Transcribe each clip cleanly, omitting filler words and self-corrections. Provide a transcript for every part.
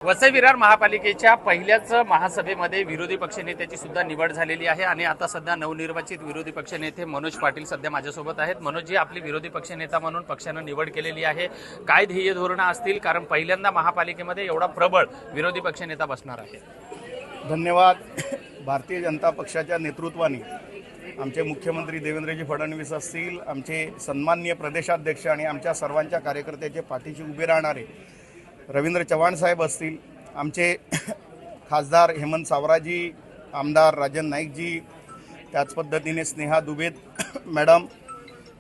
वसई विरार महापालिकेच्या पहिल्याच महासभेमध्ये विरोधी पक्षनेत्याची सुद्धा निवड झालेली आहे आणि आता सध्या नवनिर्वाचित विरोधी पक्षनेते मनोज पाटील सध्या माझ्यासोबत आहेत। मनोज जी, आपली विरोधी पक्षनेता म्हणून पक्षाने निवड केलेली आहे, काय ध्येय धोरणं असतील, कारण पहिल्यांदा महापालिकेमध्ये एवढा प्रबळ विरोधी पक्षनेता बसणार आहे? धन्यवाद। भारतीय जनता पक्षाच्या नेतृत्वाने आमचे मुख्यमंत्री देवेंद्रजी फडणवीस असतील, आमचे सन्माननीय प्रदेशाध्यक्ष आणि आमच्या सर्वांच्या कार्यकर्त्याचे पाठीशी उभे राहणारे रवींद्र चव्हाण साहेब असतील, आमचे खासदार हेमंत सावराजी, आमदार राजन नाईकजी, त्याच पद्धतीने स्नेहा दुबे मॅडम,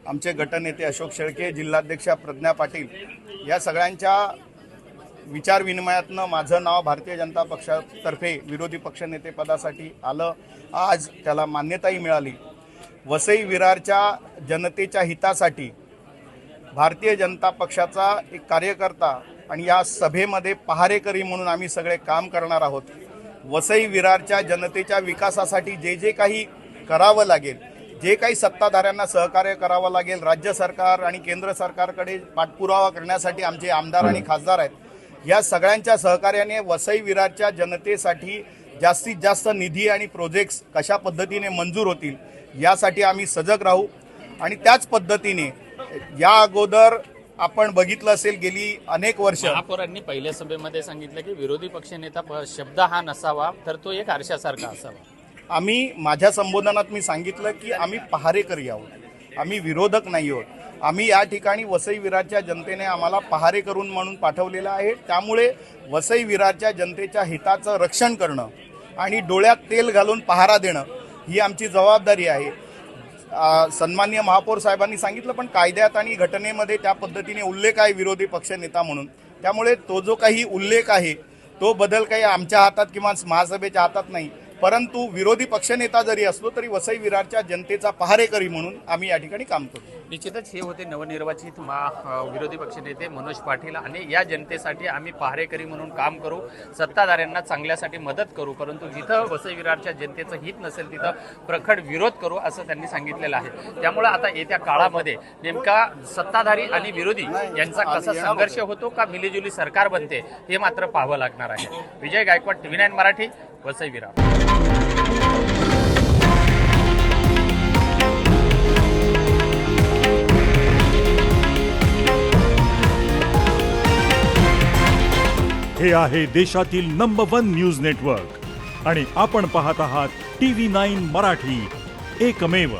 आमचे गटनेते अशोक शेळके, जिल्हाध्यक्षा प्रज्ञा पाटील, या सगळ्यांच्या विचारविनिमयातनं माझं नाव भारतीय जनता पक्षातर्फे विरोधी पक्षनेतेपदासाठी आलं। आज त्याला मान्यताही मिळाली। वसई विरारच्या जनतेच्या हितासाठी भारतीय जनता पक्षाचा एक कार्यकर्ता आणि या सभेमध्ये पहारेकरी म्हणून आम्ही सगळे काम करणार आहोत। वसई विरारच्या जनतेच्या विकासासाठी जे जे काही करावं लागेल, जे काही सत्ताधाऱ्यांना सहकार्य करावं लागेल, राज्य सरकार आणि केंद्र सरकारकडे पाठपुरावा करण्यासाठी आमचे आमदार आणि खासदार आहेत। या सगळ्यांच्या सहकार्याने वसई विरारच्या जनतेसाठी जास्तीत जास्त निधी आणि प्रोजेक्ट्स कशा पद्धतीने मंजूर होतील यासाठी आम्ही सजग राहू। आणि त्याच पद्धतीने या अगोदर आपण बघितलं असेल, गेली अनेक वर्ष महापौरांनी पहिल्या सभेमध्ये सांगितलं की विरोधी पक्षनेता शब्द हा नसावा, तर तो एक आरशासारखा असावा। आम्ही माझ्या संबोधनात मी सांगितलं की आम्ही पहारेकरी आहोत, आम्ही विरोधक नाही आहोत। आम्ही या ठिकाणी वसई विरारच्या जनतेने आम्हाला पहारे करून म्हणून पाठवलेलं आहे। त्यामुळे वसई विरारच्या जनतेच्या हिताचं रक्षण करणं आणि डोळ्यात तेल घालून पहारा देणं ही आमची जबाबदारी आहे। सन्माननीय महापौर साहेबांनी सांगितलं, पण कायद्यात आणि घटनेमध्ये त्या पद्धतीने उल्लेख आहे विरोधी पक्षनेता म्हणून। त्यामुळे तो जो काही उल्लेख आहे तो बदल काही आमच्या हातात किंवा महासभेच्या हातात नाही, परंतु विरोधी पक्षनेता जरी असलो तरी वसई विरारच्या जनतेचा पहारेकरी म्हणून आम्ही या ठिकाणी काम करू। निश्चितच हे होते नवनिर्वाचित विरोधी पक्षनेते मनोज पाटील, आणि या जनतेसाठी आम्ही पहारेकरी म्हणून काम करू, सत्ताधाऱ्यांना चांगल्यासाठी मदत करू, परंतु जिथं वसई विरारच्या जनतेचं हित नसेल तिथं प्रखड विरोध करू, असं त्यांनी सांगितलेलं आहे। त्यामुळे आता येत्या काळामध्ये नेमका सत्ताधारी आणि विरोधी यांचा कसा संघर्ष होतो का मिलीजुली सरकार बनते हे मात्र पाहावं लागणार आहे। विजय गायकवाड, TV9 मराठी, वसई विरार। हे आहे देशातील नंबर 1 न्यूज नेटवर्क आणि आपण पाहत आहात TV9 मराठी, एकमेव।